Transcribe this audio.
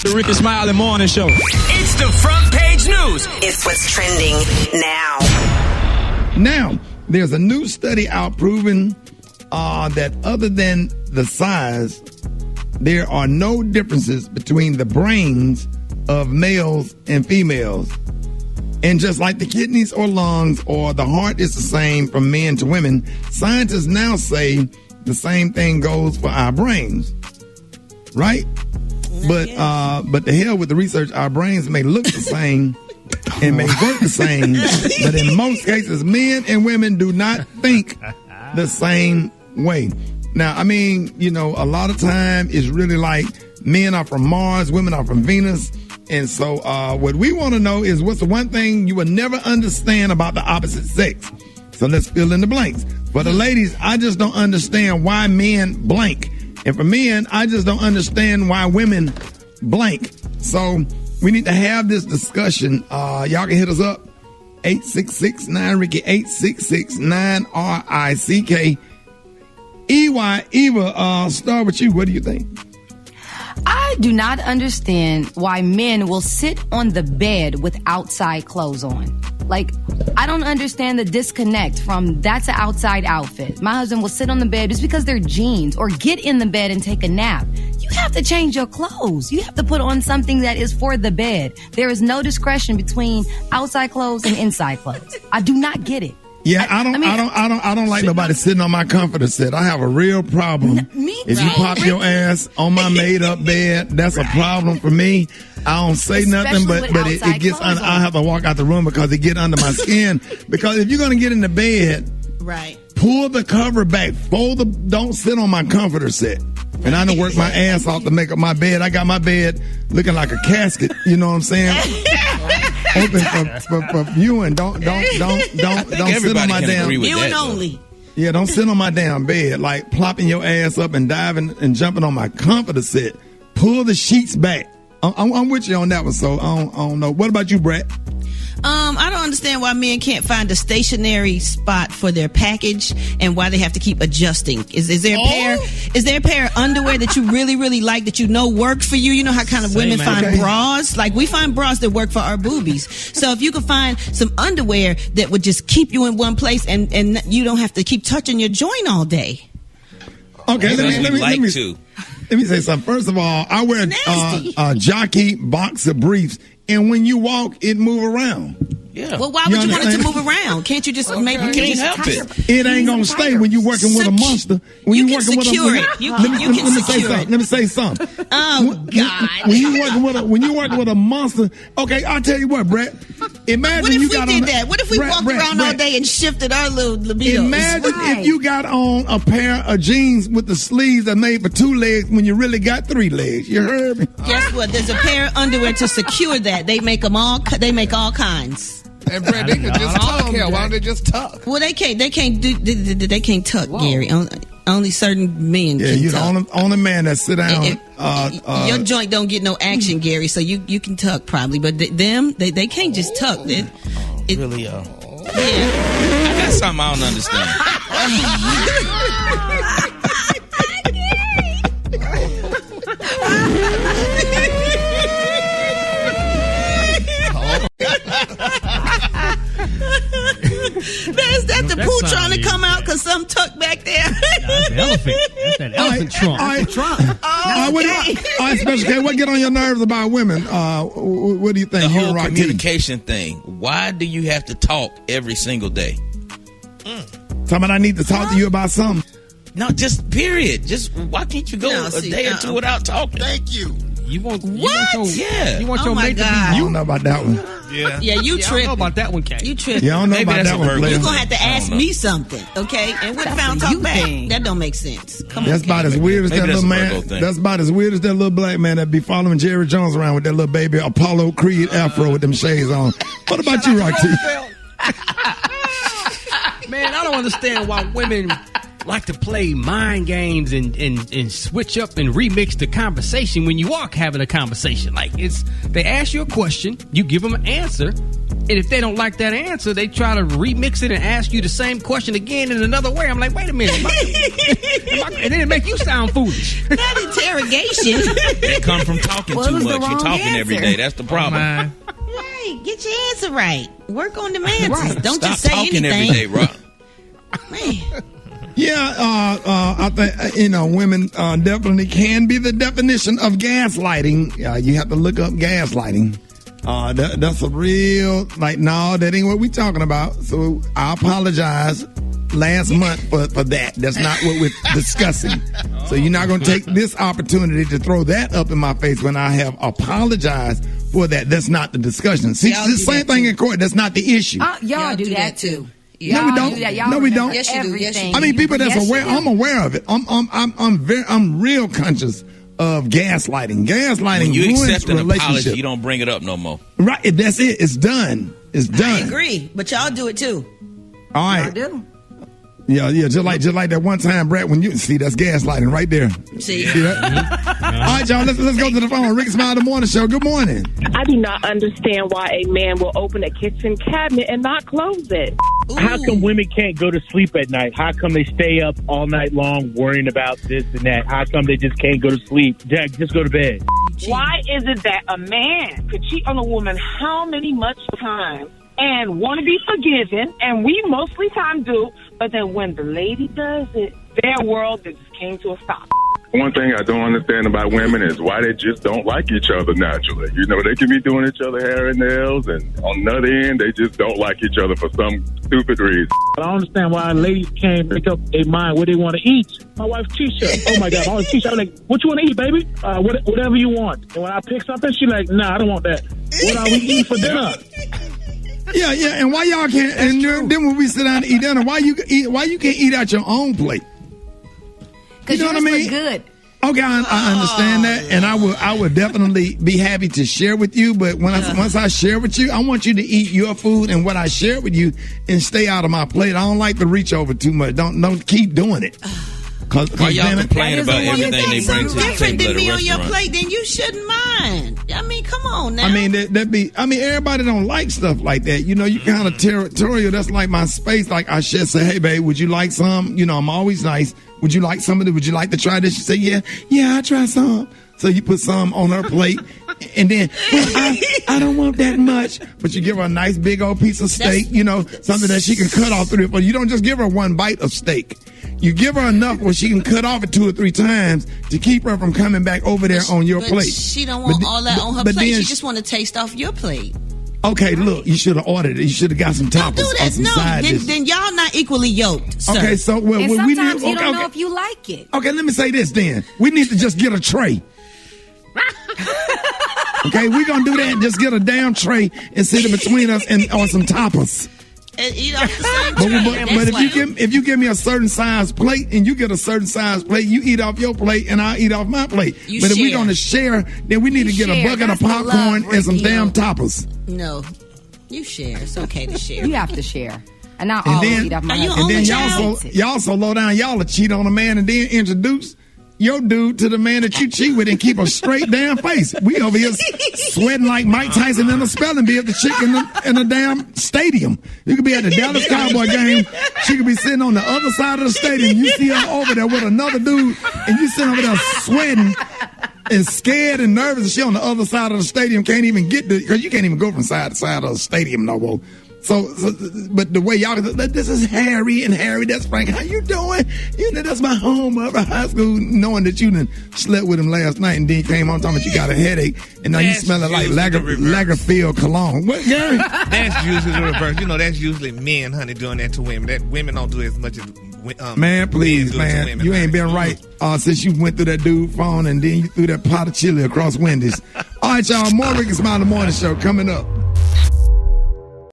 The Rickey Smiley Morning Show. It's the front page news. It's what's trending now. Now, there's a new study out proving that other than the size, there are no differences between the brains of males and females. And just like the kidneys or lungs or the heart is the same from men to women, scientists now say the same thing goes for our brains. Right? But the hell with the research, our brains may look the same and may work the same, but in most cases, men and women do not think the same way. Now, I mean, you know, a lot of time it's really like men are from Mars, women are from Venus. And so what we want to know is what's the one thing you will never understand about the opposite sex? So let's fill in the blanks. For the ladies, I just don't understand why men blank. And for men, I just don't understand why women blank. So we need to have this discussion. Y'all can hit us up. 866-9-RICKY, 866-9-RICK. Eva, start with you. What do you think? I do not understand why men will sit on the bed with outside clothes on. Like, I don't understand the disconnect from that's an outside outfit. My husband will sit on the bed just because they're jeans, or get in the bed and take a nap. You have to change your clothes. You have to put on something that is for the bed. There is no discretion between outside clothes and inside clothes. I do not get it. Yeah, I don't like nobody sitting on my comforter set. I have a real problem. If you pop your ass on my made up bed, that's a problem for me. I don't say nothing, but it gets under, I have to walk out the room because it get under my skin. Because if you're gonna get in the bed, right, pull the cover back, don't sit on my comforter set. And I done work my ass off to make up my bed. I got my bed looking like a casket. You know what I'm saying? Open for viewing. Don't sit on my damn viewing only. Yeah, don't sit on my damn bed like plopping your ass up and diving and jumping on my comforter set. Pull the sheets back. I'm with you on that one, so I don't know. What about you, Brett? I don't understand why men can't find a stationary spot for their package and why they have to keep adjusting. Is there a pair of underwear that you really, really like that you know work for you? You know how kind of women find bras? Like, we find bras that work for our boobies. So if you could find some underwear that would just keep you in one place and you don't have to keep touching your joint all day. Okay, let me say something. First of all, I wear jockey boxer briefs. And when you walk, it move around. Yeah. Well, why would you want it to move around? Can't you just maybe you can't help it? It ain't gonna stay when you're working with a monster. When you can secure it. Let me say something. Oh God! When you working with a monster, okay, I'll tell you what, Brett. Imagine what if you we got did on that? What if we walked around all day and shifted our little libidos? Imagine if you got on a pair of jeans with the sleeves that made for 2 legs when you really got 3 legs. You heard me? Guess what? There's a pair of underwear to secure that. They make them all. They make all kinds. And Brett, they could just tuck here. Why don't they just tuck? Well, they can't tuck, Gary. Only certain men can you're tuck. the only man that sit down. Your joint don't get no action, Gary, so you can tuck probably. But they can't just tuck. Yeah. I got something I don't understand. Is that the poo trying to come out because something tucked back there? That's the elephant. That's that elephant trunk. All right, Special K, what get on your nerves about women? What do you think? The whole communication thing. Why do you have to talk every single day? Somebody I need to talk to you about something. No, just period. Just why can't you go a day or two without talking? Thank you. You want your mate to be I don't know about that one. Yeah, you tripping. I don't know about that one, Kay. You tripping. Yeah, I don't know about that one. You're going to have to ask me something, okay? And what found talk back? That don't make sense. Come on. That's about as weird as that little man. That's about as weird as that little black man that be following Jerry Jones around with that little baby Apollo Creed afro with them shades on. What about you, Rickey? Man, I don't understand why women like to play mind games and switch up and remix the conversation when you are having a conversation. Like they ask you a question, you give them an answer, and if they don't like that answer, they try to remix it and ask you the same question again in another way. I'm like, wait a minute. And then it make you sound foolish. That interrogation. It come from talking too much. You're talking every day. That's the problem. Right. Get your answer right. Work on them answers. Right. Don't Stop just say talking anything. every day, Rob. Man. Yeah, I think, women definitely can be the definition of gaslighting. You have to look up gaslighting. That's a real, no, that ain't what we talking about. So I apologize last month for that. That's not what we're discussing. So you're not going to take this opportunity to throw that up in my face when I have apologized for that. That's not the discussion. See, the same thing in court. That's not the issue. Y'all do that too. No, we don't. No, we don't. Yes, you do. Yes, you do. I mean, people that's aware. I'm aware of it. I'm real conscious of gaslighting. Gaslighting when you ruins accept an relationship. apology, you don't bring it up no more. Right. That's it. It's done. It's done. I agree, but y'all do it too. All right. I do. Yeah. Just like that one time, Brett. When you see that's gaslighting right there. See that? All right, y'all. Let's go to the phone. Rickey, Smiley, the morning show. Good morning. I do not understand why a man will open a kitchen cabinet and not close it. Ooh. How come women can't go to sleep at night? How come they stay up all night long worrying about this and that? How come they just can't go to sleep? Jack, just go to bed. Why is it that a man could cheat on a woman how many much times and want to be forgiven, and we mostly time do, but then when the lady does it, their world just came to a stop. One thing I don't understand about women is why they just don't like each other naturally. You know, they can be doing each other hair and nails, and on the other end, they just don't like each other for some stupid reason. I don't understand why ladies can't make up their mind what they want to eat. My wife, Tisha. Oh, my God. My wife, Tisha. I'm like, what you want to eat, baby? Whatever you want. And when I pick something, she's like, nah, I don't want that. What are we eating for dinner? Yeah, and why y'all can't? And then when we sit down to eat dinner, why you can't eat out your own plate? Because you know what I mean? Good. Okay, I understand that, and I would definitely be happy to share with you. But once I share with you, I want you to eat your food and what I share with you, and stay out of my plate. I don't like to reach over too much. Don't keep doing it. Why y'all complain about everything they bring to the different table than me at a on your restaurant? plate, then you shouldn't mind. I mean, come on now. I mean, everybody don't like stuff like that. You know, you kind of territorial. That's like my space. Like I should say, hey, babe, would you like some? You know, I'm always nice. Would you like some of it? Would you like to try this? She say, yeah, I'll try some. So you put some on her plate, and then I don't want that much. But you give her a nice big old piece of steak, something that she can cut off 3 or 4. You don't just give her one bite of steak. You give her enough where she can cut off it 2 or 3 times to keep her from coming back over there on your plate. She don't want all that on her plate. She just want to taste off your plate. Okay, look, you should have ordered it. You should have got some toppers. Don't do that. Then y'all not equally yoked, sir. Okay, so and sometimes you don't know if you like it. Okay, let me say this then. We need to just get a tray. Okay, we're going to do that. Just get a damn tray and sit it between us or some toppers. And eat off the same tray. But if you give me a certain size plate and you get a certain size plate, you eat off your plate and I'll eat off my plate. If we're going to share, then we need to get a bucket of popcorn and some damn toppers. No, you share. It's okay to share. You have to share. And not always eat off my husband. And then y'all so low down, y'all will cheat on a man and then introduce your dude to the man that you cheat with and keep a straight damn face. We over here sweating like Mike Tyson in a spelling bee at the chick in the damn stadium. You could be at the Dallas Cowboy game. She could be sitting on the other side of the stadium. You see her over there with another dude, and you sitting over there sweating and scared and nervous. And she on the other side of the stadium can't even get because you can't even go from side to side of the stadium no more. So, but the way y'all, this is Harry, and Harry, that's Frank. How you doing? That's my home of high school, knowing that you done slept with him last night and then came home talking about you got a headache, and now you smelling like Lagerfeld cologne. What, Gary? That's usually the reverse. That's usually men, honey, doing that to women. That women don't do as much as man, please, man. Women, you ain't been right since you went through that dude phone and then you threw that pot of chili across Wendy's. All right, y'all, more Rickey Smiley Morning Show coming up.